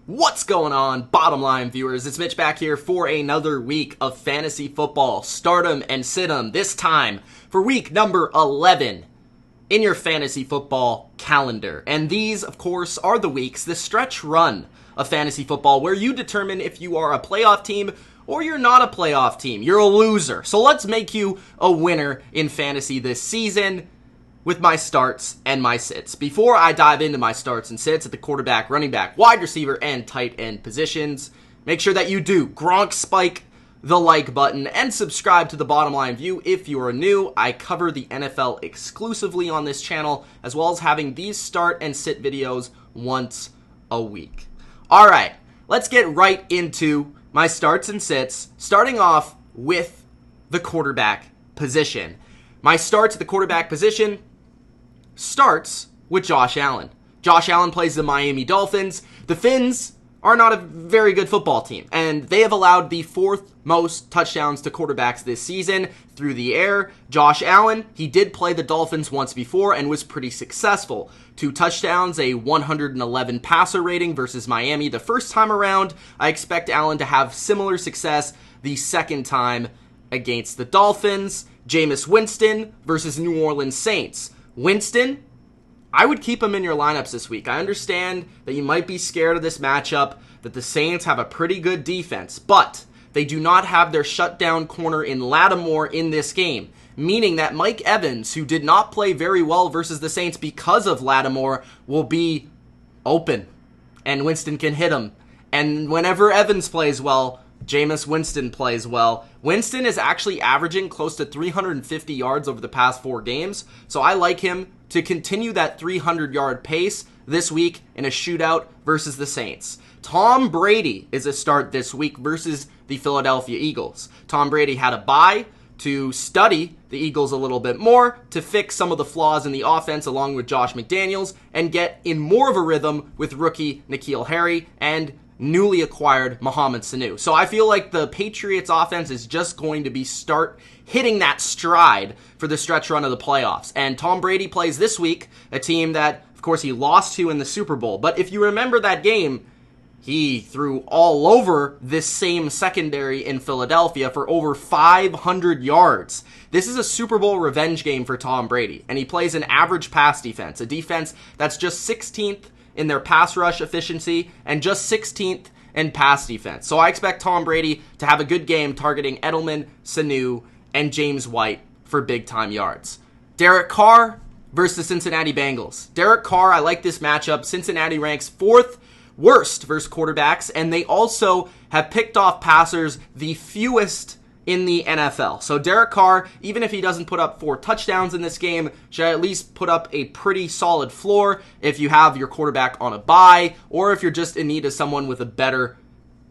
What's going on, bottom line viewers? It's Mitch back here for another week of fantasy football. Stardom and Sid'em, this time for week number 11 in your fantasy football calendar. And these, of course, are the weeks, the stretch run of fantasy football, where you determine if you are a playoff team or you're not a playoff team. You're a loser. So let's make you a winner in fantasy this season with my starts and my sits. Before I dive into my starts and sits at the quarterback, running back, wide receiver, and tight end positions, make sure that you do Gronk spike the like button and subscribe to the Bottom Line View if you are new. I cover the NFL exclusively on this channel, as well as having these start and sit videos once a week. All right, let's get right into my starts and sits, starting off with the quarterback position. My starts at the quarterback position starts with Josh Allen. Josh Allen plays the Miami Dolphins. The Fins are not a very good football team, and they have allowed the fourth most touchdowns to quarterbacks this season through the air. Josh Allen, he did play the Dolphins once before and was pretty successful. 2 touchdowns, a 111 passer rating versus Miami the first time around. I expect Allen to have similar success the second time against the Dolphins. Jameis Winston versus New Orleans Saints. Winston, I would keep him in your lineups this week. I understand that you might be scared of this matchup, that the Saints have a pretty good defense, but they do not have their shutdown corner in Lattimore in this game, meaning that Mike Evans, who did not play very well versus the Saints because of Lattimore, will be open, and Winston can hit him. And whenever Evans plays well, Jameis Winston plays well. Winston is actually averaging close to 350 yards over the past 4 games, so I like him to continue that 300-yard pace this week in a shootout versus the Saints. Tom Brady is a start this week versus the Philadelphia Eagles. Tom Brady had a bye to study the Eagles a little bit more, to fix some of the flaws in the offense along with Josh McDaniels, and get in more of a rhythm with rookie N'Keal Harry and newly acquired Mohamed Sanu. So I feel like the Patriots offense is just going to be start hitting that stride for the stretch run of the playoffs. And Tom Brady plays this week, a team that, of course, he lost to in the Super Bowl. But if you remember that game, he threw all over this same secondary in Philadelphia for over 500 yards. This is a Super Bowl revenge game for Tom Brady, and he plays an average pass defense, a defense that's just 16th in their pass rush efficiency and just 16th in pass defense. So I expect Tom Brady to have a good game targeting Edelman, Sanu, and James White for big-time yards. Derek Carr versus the Cincinnati Bengals. Derek Carr, I like this matchup. Cincinnati ranks 4th worst versus quarterbacks, and they also have picked off passers the fewest in the NFL. So Derek Carr, even if he doesn't put up 4 touchdowns in this game, should at least put up a pretty solid floor if you have your quarterback on a bye, or if you're just in need of someone with a better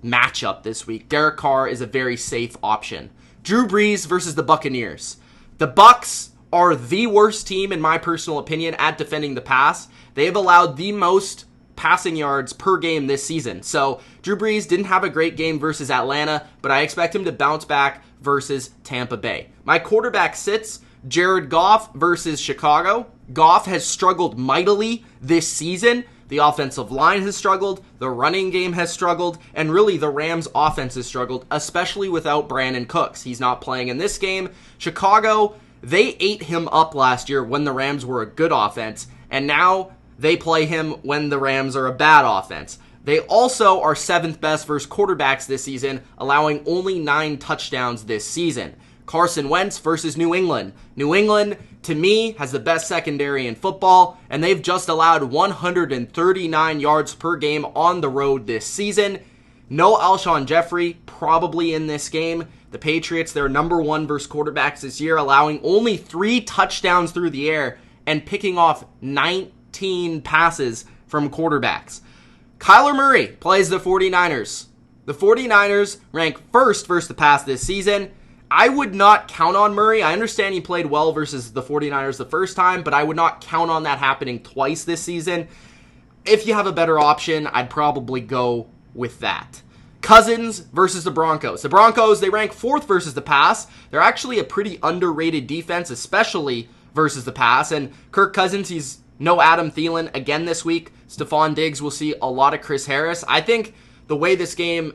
matchup this week. Derek Carr is a very safe option. Drew Brees versus the Buccaneers. The Bucs are the worst team, in my personal opinion, at defending the pass. They have allowed the most passing yards per game this season. So Drew Brees didn't have a great game versus Atlanta, but I expect him to bounce back versus Tampa Bay. My quarterback sits, Jared Goff versus Chicago. Goff has struggled mightily this season. The offensive line has struggled, the running game has struggled, and really the Rams' offense has struggled, especially without Brandon Cooks. He's not playing in this game. Chicago, they ate him up last year when the Rams were a good offense, and now they play him when the Rams are a bad offense. They also are 7th best versus quarterbacks this season, allowing only 9 touchdowns this season. Carson Wentz versus New England. New England, to me, has the best secondary in football, and they've just allowed 139 yards per game on the road this season. No Alshon Jeffrey, probably in this game. The Patriots, they're number 1 versus quarterbacks this year, allowing only 3 touchdowns through the air and picking off 19 passes from quarterbacks. Kyler Murray plays the 49ers. The 49ers rank 1st versus the pass this season. I would not count on Murray. I understand he played well versus the 49ers the first time, but I would not count on that happening twice this season. If you have a better option, I'd probably go with that. Cousins versus the Broncos. The Broncos, they rank 4th versus the pass. They're actually a pretty underrated defense, especially versus the pass. And Kirk Cousins, he's no Adam Thielen again this week, Stefon Diggs will see a lot of Chris Harris. I think the way this game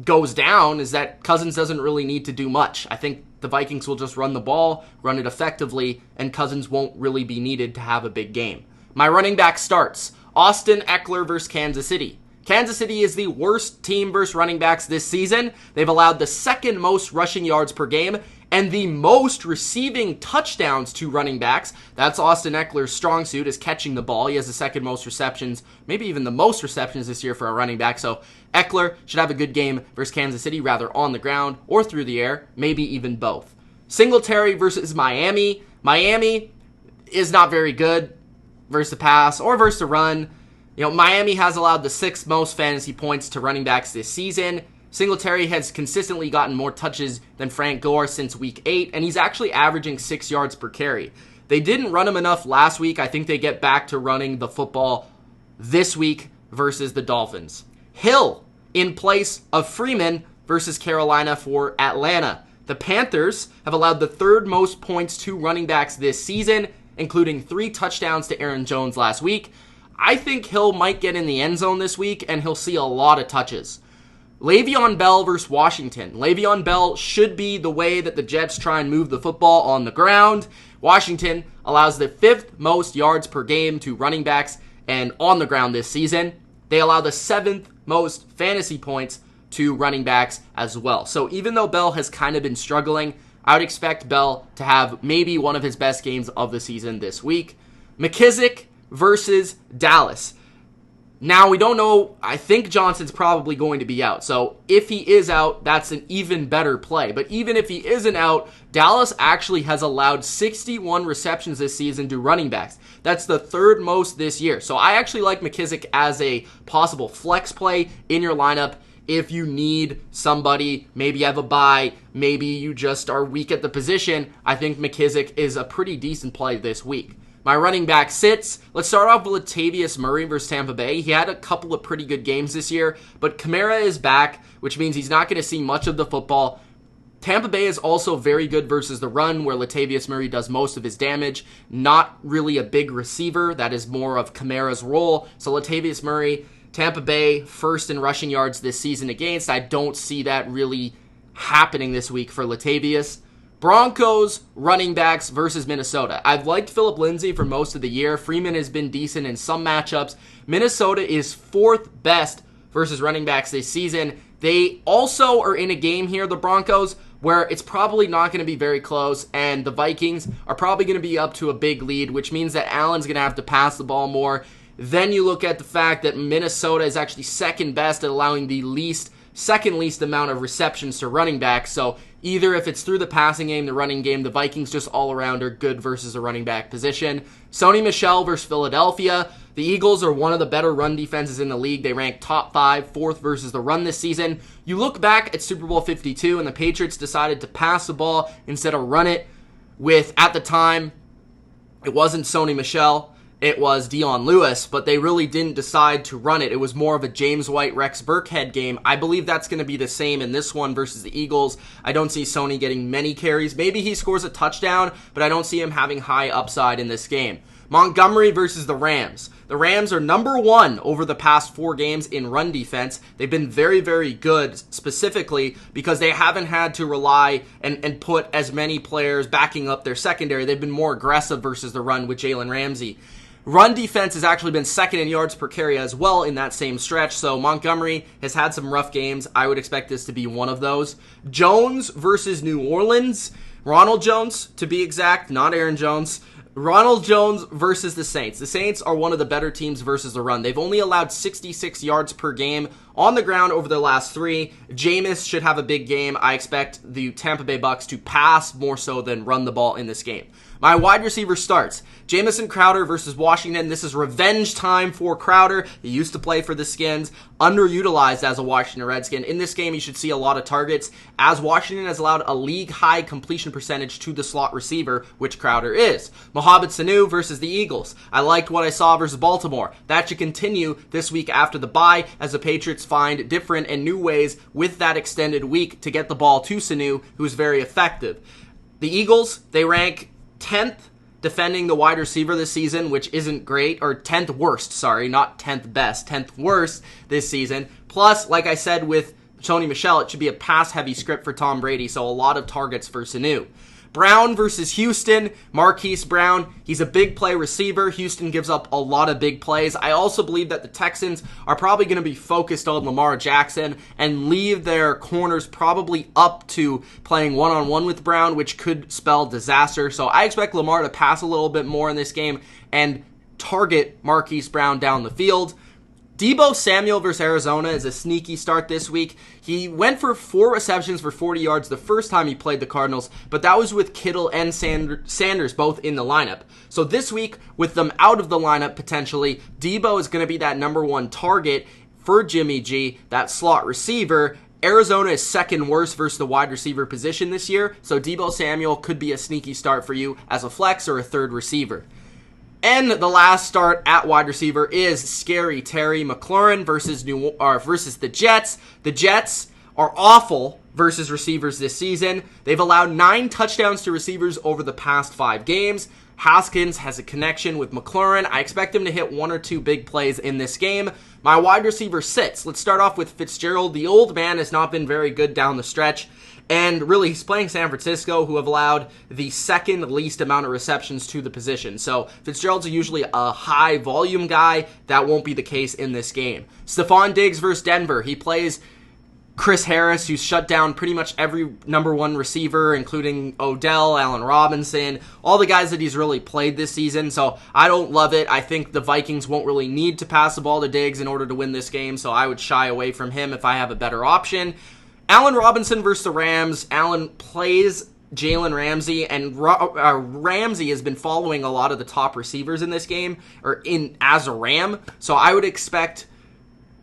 goes down is that Cousins doesn't really need to do much. I think the Vikings will just run the ball, run it effectively, and Cousins won't really be needed to have a big game. My running back starts. Austin Eckler versus Kansas City. Kansas City is the worst team versus running backs this season. They've allowed the second most rushing yards per game and the most receiving touchdowns to running backs. That's Austin Eckler's strong suit, is catching the ball. He has the second most receptions, maybe even the most receptions this year for a running back. So Eckler should have a good game versus Kansas City, rather on the ground or through the air, maybe even both. Singletary versus Miami. Miami is not very good versus the pass or versus the run. Miami has allowed the sixth most fantasy points to running backs this season. Singletary has consistently gotten more touches than Frank Gore since week 8, and he's actually averaging 6 yards per carry. They didn't run him enough last week. I think they get back to running the football this week versus the Dolphins. Hill in place of Freeman versus Carolina for Atlanta. The Panthers have allowed the third most points to running backs this season, including 3 touchdowns to Aaron Jones last week. I think Hill might get in the end zone this week, and he'll see a lot of touches. Le'Veon Bell versus Washington. Le'Veon Bell should be the way that the Jets try and move the football on the ground. Washington allows the 5th most yards per game to running backs and on the ground this season. They allow the 7th most fantasy points to running backs as well. So even though Bell has kind of been struggling, I would expect Bell to have maybe one of his best games of the season this week. Mckissick versus Dallas. Now, we don't know. I think Johnson's probably going to be out. So if he is out, that's an even better play. But even if he isn't out, Dallas actually has allowed 61 receptions this season to running backs. That's the 3rd most this year. So I actually like McKissick as a possible flex play in your lineup. If you need somebody, maybe you have a bye, maybe you just are weak at the position, I think McKissick is a pretty decent play this week. My running back sits. Let's start off with Latavius Murray versus Tampa Bay. He had a couple of pretty good games this year, but Kamara is back, which means he's not going to see much of the football. Tampa Bay is also very good versus the run, where Latavius Murray does most of his damage. Not really a big receiver. That is more of Kamara's role. So Latavius Murray, Tampa Bay, first in rushing yards this season against. I don't see that really happening this week for Latavius. Broncos running backs versus Minnesota. I've liked Phillip Lindsay for most of the year. Freeman has been decent in some matchups. Minnesota is 4th best versus running backs this season. They also are in a game here, the Broncos, where it's probably not going to be very close, and the Vikings are probably going to be up to a big lead, which means that Allen's going to have to pass the ball more. Then you look at the fact that Minnesota is actually 2nd best at allowing the second least amount of receptions to running backs. So either if it's through the passing game, the running game, the Vikings just all around are good versus a running back position. Sony Michel versus Philadelphia. The Eagles are one of the better run defenses in the league. They rank top 5, 4th versus the run this season. You look back at Super Bowl 52 and the Patriots decided to pass the ball instead of run it with, at the time, it wasn't Sony Michel. It was Dion Lewis, but they really didn't decide to run it. It was more of a James White, Rex Burkhead game. I believe that's going to be the same in this one versus the Eagles. I don't see Sony getting many carries. Maybe he scores a touchdown, but I don't see him having high upside in this game. Montgomery versus the Rams. The Rams are number 1 over the past 4 games in run defense. They've been very, very good, specifically because they haven't had to rely and put as many players backing up their secondary. They've been more aggressive versus the run with Jalen Ramsey. Run defense has actually been 2nd in yards per carry as well in that same stretch, so Montgomery has had some rough games. I would expect this to be one of those. Jones versus New Orleans. Ronald Jones, to be exact, not Aaron Jones. Ronald Jones versus the Saints. The Saints are one of the better teams versus the run. They've only allowed 66 yards per game on the ground over their last 3. Jameis should have a big game. I expect the Tampa Bay Bucks to pass more so than run the ball in this game. My wide receiver starts. Jamison Crowder versus Washington. This is revenge time for Crowder. He used to play for the Skins, underutilized as a Washington Redskin. In this game, you should see a lot of targets, as Washington has allowed a league-high completion percentage to the slot receiver, which Crowder is. Mohamed Sanu versus the Eagles. I liked what I saw versus Baltimore. That should continue this week after the bye, as the Patriots find different and new ways with that extended week to get the ball to Sanu, who is very effective. The Eagles, they rank 10th defending the wide receiver this season, which isn't great, or 10th worst, sorry, not 10th best, 10th worst this season. Plus, like I said with Tony Michel, it should be a pass-heavy script for Tom Brady, so a lot of targets for Sanu. Brown versus Houston. Marquise Brown, he's a big play receiver. Houston gives up a lot of big plays. I also believe that the Texans are probably going to be focused on Lamar Jackson and leave their corners probably up to playing one-on-one with Brown, which could spell disaster. So I expect Lamar to pass a little bit more in this game and target Marquise Brown down the field. Debo Samuel versus Arizona is a sneaky start this week. He went for 4 receptions for 40 yards the first time he played the Cardinals, but that was with Kittle and Sanders both in the lineup. So this week, with them out of the lineup potentially, Debo is going to be that number 1 target for Jimmy G, that slot receiver. Arizona is second worst versus the wide receiver position this year, so Debo Samuel could be a sneaky start for you as a flex or a third receiver. And the last start at wide receiver is Scary Terry McLaurin versus the Jets. The Jets are awful versus receivers this season. They've allowed 9 touchdowns to receivers over the past 5 games. Haskins has a connection with McLaurin. I expect him to hit 1 or 2 big plays in this game. My wide receiver sits. Let's start off with Fitzgerald. The old man has not been very good down the stretch. And really, he's playing San Francisco, who have allowed the second least amount of receptions to the position. So Fitzgerald's usually a high volume guy. That won't be the case in this game. Stefon Diggs versus Denver. He plays Chris Harris, who's shut down pretty much every number 1 receiver, including Odell, Allen Robinson, all the guys that he's really played this season. So I don't love it. I think the Vikings won't really need to pass the ball to Diggs in order to win this game. So I would shy away from him if I have a better option. Allen Robinson versus the Rams. Allen plays Jalen Ramsey, and Ramsey has been following a lot of the top receivers in this game, or as a Ram. So I would expect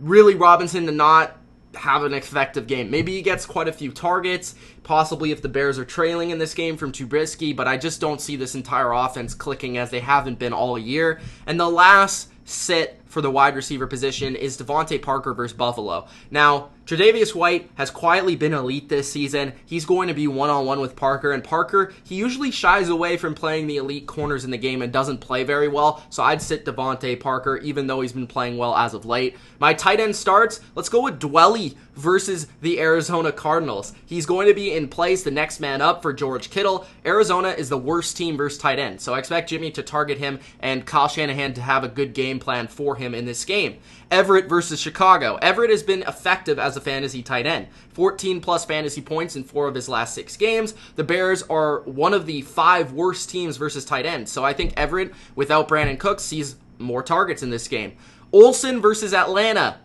really Robinson to not have an effective game. Maybe he gets quite a few targets, possibly if the Bears are trailing in this game from Trubisky, but I just don't see this entire offense clicking as they haven't been all year. And the last sit for the wide receiver position is Devante Parker versus Buffalo. Now, Tre'Davious White has quietly been elite this season. He's going to be one-on-one with Parker, and Parker, he usually shies away from playing the elite corners in the game and doesn't play very well, so I'd sit Devante Parker, even though he's been playing well as of late. My tight end starts, let's go with Dwelly versus the Arizona Cardinals. He's going to be in place, the next man up for George Kittle. Arizona is the worst team versus tight end, so I expect Jimmy to target him and Kyle Shanahan to have a good game plan for him in this game. Everett versus Chicago. Everett has been effective as a fantasy tight end. 14 plus fantasy points in 4 of his last 6 games. The Bears are one of the 5 worst teams versus tight ends. So I think Everett, without Brandon Cooks, sees more targets in this game. Olson versus Atlanta.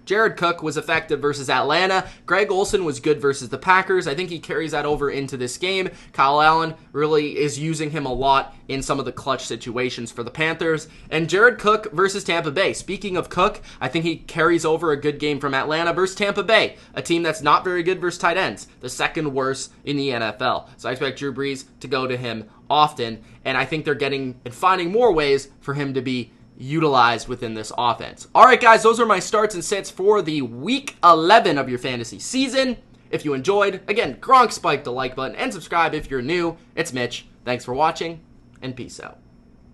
Jared Cook was effective versus Atlanta. Greg Olson was good versus the Packers. I think he carries that over into this game. Kyle Allen really is using him a lot in some of the clutch situations for the Panthers. And Jared Cook versus Tampa Bay. Speaking of Cook, I think he carries over a good game from Atlanta versus Tampa Bay, a team that's not very good versus tight ends, the second worst in the NFL. So I expect Drew Brees to go to him often, and I think they're getting and finding more ways for him to be utilized within this offense. All right, guys, those are my starts and sits for the week 11 of your fantasy season. If you enjoyed, again, Gronk spike the like button and subscribe if you're new. It's Mitch. Thanks for watching, and peace out.